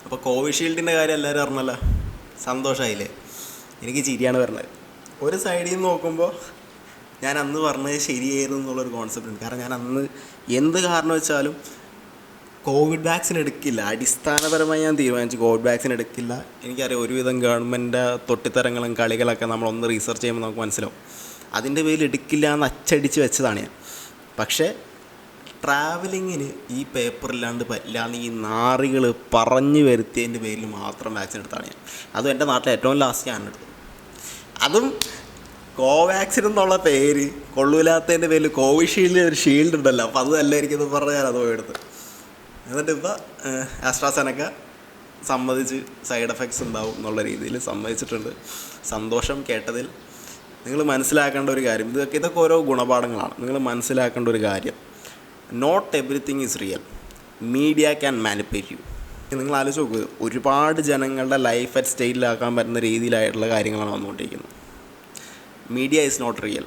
അപ്പോൾ കോവിഷീൽഡിൻ്റെ കാര്യം എല്ലാവരും അറിഞ്ഞല്ലോ, സന്തോഷമായില്ലേ? എനിക്ക് ചിരിയാണ് വരുന്നത്. ഒരു സൈഡിൽ നിന്ന് നോക്കുമ്പോൾ ഞാൻ അന്ന് പറഞ്ഞത് ശരിയായിരുന്നു എന്നുള്ളൊരു കോൺസെപ്റ്റ് ഉണ്ട്. കാരണം ഞാൻ അന്ന് എന്ത് കാരണം വെച്ചാലും കോവിഡ് വാക്സിൻ എടുക്കില്ല. അടിസ്ഥാനപരമായി ഞാൻ തീരുമാനിച്ചു കോവിഡ് വാക്സിൻ എടുക്കില്ല. എനിക്കറിയാം ഒരുവിധം ഗവൺമെൻറ് തൊട്ടിത്തരങ്ങളും കളികളൊക്കെ നമ്മളൊന്ന് റീസർച്ച് ചെയ്യുമ്പോൾ നമുക്ക് മനസ്സിലാവും. അതിൻ്റെ പേരിൽ എടുക്കില്ല എന്ന് അച്ചടിച്ച് വെച്ചതാണ് ഞാൻ. പക്ഷേ ട്രാവലിങ്ങിന് ഈ പേപ്പറില്ലാണ്ട് പറ്റില്ല എന്ന് ഈ നാറികൾ പറഞ്ഞു വരുത്തിയതിൻ്റെ പേരിൽ മാത്രം വാക്സിൻ എടുത്താണ് ഞാൻ. അതും എൻ്റെ നാട്ടിൽ ഏറ്റവും ലാസ്റ്റ് ഞാൻ എടുത്തു. അതും കോവാക്സിൻ എന്നുള്ള പേര് കൊള്ളൂലാത്തതിൻ്റെ പേരിൽ കോവിഷീൽഡിൽ ഒരു ഷീൽഡ് ഉണ്ടല്ലോ, അപ്പോൾ അത് നല്ലതായിരിക്കും എന്ന് പറഞ്ഞാൽ ഞാൻ അത് പോയി എടുത്ത്. എന്നിട്ട് ഇപ്പോൾ ആസ്ട്രാസെനക്ക സമ്മതിച്ച് സൈഡ് എഫക്ട്സ് ഉണ്ടാവും എന്നുള്ള രീതിയിൽ സമ്മതിച്ചിട്ടുണ്ട്. സന്തോഷം കേട്ടതിൽ. നിങ്ങൾ മനസ്സിലാക്കേണ്ട ഒരു കാര്യം, ഇതൊക്കെ ഓരോ ഗുണപാഠങ്ങളാണ്. നിങ്ങൾ മനസ്സിലാക്കേണ്ട ഒരു കാര്യം, not everything is real. Media can manipulate you. നിങ്ങൾ ആലോചിച്ച് നോക്കുക, ഒരുപാട് ജനങ്ങളുടെ ലൈഫ് അറ്റ് സ്റ്റേറ്റിലാക്കാൻ പറ്റുന്ന രീതിയിലായിട്ടുള്ള കാര്യങ്ങളാണ് വന്നുകൊണ്ടിരിക്കുന്നത്. Media is not real.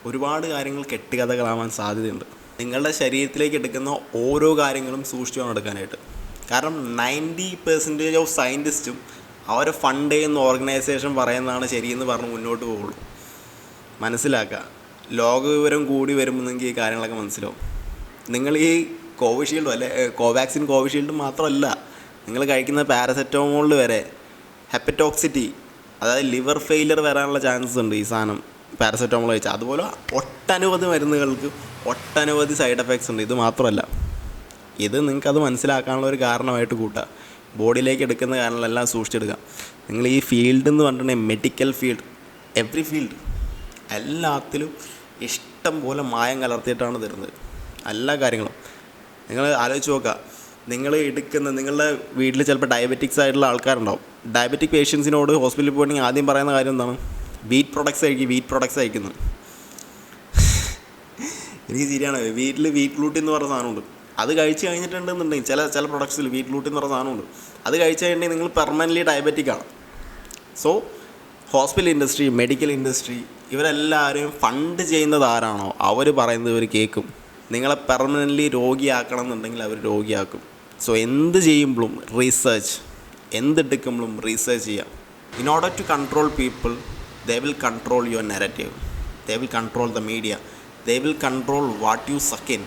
ഒരുപാട് കാര്യങ്ങൾ കെട്ടുകഥകളാവാൻ സാധ്യതയുണ്ട്. നിങ്ങളുടെ ശരീരത്തിലേക്ക് എടുക്കുന്ന ഓരോ കാര്യങ്ങളും സൂക്ഷിച്ചു വേണം എടുക്കാനായിട്ട്. കാരണം 90% ഓഫ് സയൻറ്റിസ്റ്റും അവരെ ഫണ്ട് ചെയ്യുന്ന ഓർഗനൈസേഷൻ പറയുന്നതാണ് ശരിയെന്ന് പറഞ്ഞ് മുന്നോട്ട് പോകുള്ളൂ. മനസ്സിലാക്കുക, ലോകവിവരം കൂടി വരുമ്പോൾ നിങ്ങൾക്ക് ഈ കാര്യങ്ങളൊക്കെ മനസ്സിലാവും. നിങ്ങൾ ഈ കോവിഷീൽഡും അല്ലെ കോവാക്സിൻ കോവിഷീൽഡും മാത്രമല്ല, നിങ്ങൾ കഴിക്കുന്ന പാരസെറ്റമോളിൽ വരെ ഹെപ്പറ്റോക്സിറ്റി, അതായത് ലിവർ ഫെയിലിയർ വരാനുള്ള ചാൻസസ് ഉണ്ട് ഈ സാധനം പാരസെറ്റമോൾ കഴിച്ചാൽ. അതുപോലെ ഒട്ടനവധി മരുന്നുകൾക്ക് ഒട്ടനവധി സൈഡ് എഫക്ട്സ് ഉണ്ട്. ഇത് മാത്രമല്ല, ഇത് നിങ്ങൾക്കത് മനസ്സിലാക്കാനുള്ള ഒരു കാരണമായിട്ട് കൂട്ടുക. ബോഡിയിലേക്ക് എടുക്കുന്ന കാരണങ്ങളെല്ലാം സൂക്ഷിച്ചെടുക്കുക. നിങ്ങൾ ഈ ഫീൽഡ് എന്ന് പറഞ്ഞിട്ടുണ്ടെങ്കിൽ മെഡിക്കൽ ഫീൽഡ്, എവറി ഫീൽഡ്, എല്ലാത്തിലും ഇഷ്ടം പോലെ മായം കലർത്തിയിട്ടാണ് തരുന്നത് എല്ലാ കാര്യങ്ങളും. നിങ്ങൾ ആലോചിച്ച് നോക്കുക, നിങ്ങളുടെ വീട്ടിൽ ചിലപ്പോൾ ഡയബറ്റിക്സ് ആയിട്ടുള്ള ആൾക്കാരുണ്ടാവും. ഡയബറ്റിക് പേഷ്യൻസിനോട് ഹോസ്പിറ്റലിൽ പോയിട്ടുണ്ടെങ്കിൽ ആദ്യം പറയുന്ന കാര്യം എന്താണ്? വീറ്റ് പ്രൊഡക്ട്സ് കഴിക്കുന്നു. എനിക്ക് ശരിയാണ്. വീട്ടിൽ വീറ്റ് ഗ്ലൂട്ടിൻ എന്ന് പറഞ്ഞ സാധനമുണ്ട്. അത് കഴിച്ച് കഴിഞ്ഞിട്ടുണ്ടെന്നുണ്ടെങ്കിൽ ചില പ്രൊഡക്ട്സിൽ വീറ്റ് ഗ്ലൂട്ടിൻ എന്ന് പറഞ്ഞ സാധനമുണ്ട്. അത് കഴിച്ച് കഴിഞ്ഞിട്ടുണ്ടെങ്കിൽ നിങ്ങൾ പെർമനൻ്റ്ലി ഡയബറ്റിക്കാണ്. So hospital industry, medical industry, ഇവരെല്ലാവരും ഫണ്ട് ചെയ്യുന്നത് ആരാണോ അവർ പറയുന്നത് ഇവർ കേൾക്കും. നിങ്ങളെ പെർമനൻ്റ്ലി രോഗിയാക്കണം എന്നുണ്ടെങ്കിൽ അവർ രോഗിയാക്കും. സോ എന്ത് ചെയ്യുമ്പോഴും റീസേർച്ച്, എന്തെടുക്കുമ്പോഴും റീസേർച്ച് ചെയ്യാം. In order to control people, they will control your narrative, they will control the media, they will control what you suck in.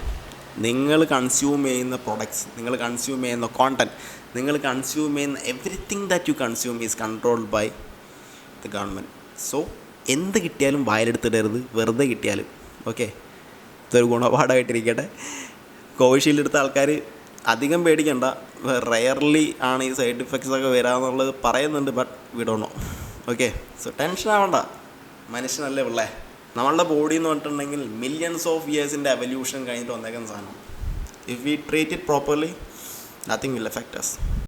നിങ്ങൾ കൺസ്യൂം ചെയ്യുന്ന പ്രൊഡക്ട്സ്, നിങ്ങൾ കൺസ്യൂം ചെയ്യുന്ന കോണ്ടൻറ്റ്, നിങ്ങൾ കൺസ്യൂം ചെയ്യുന്ന everything that you consume is controlled by the government. So എന്ത് കിട്ടിയാലും വായിലെടുത്തിടരുത്, വെറുതെ കിട്ടിയാലും. ഓക്കെ, ഇതൊരു ഗുണപാഠമായിട്ടിരിക്കട്ടെ. കോവിഷീൽഡ് എടുത്ത ആൾക്കാർ അധികം പേടിക്കണ്ട. റെയർലി ആണ് ഈ സൈഡ് ഇഫക്ട്സ് ഒക്കെ വരാമെന്നുള്ളത് പറയുന്നുണ്ട്, but we don't know. Okay, so tension ആവണ്ട. മനുഷ്യനല്ലേ ഉള്ളേ. നമ്മളുടെ ബോഡി എന്ന് പറഞ്ഞിട്ടുണ്ടെങ്കിൽ മില്യൺസ് ഓഫ് ഇയേഴ്സിൻ്റെ എവല്യൂഷൻ കഴിഞ്ഞിട്ട് വന്നേക്കുന്ന സാധനം. If we treat it properly, nothing will effect us.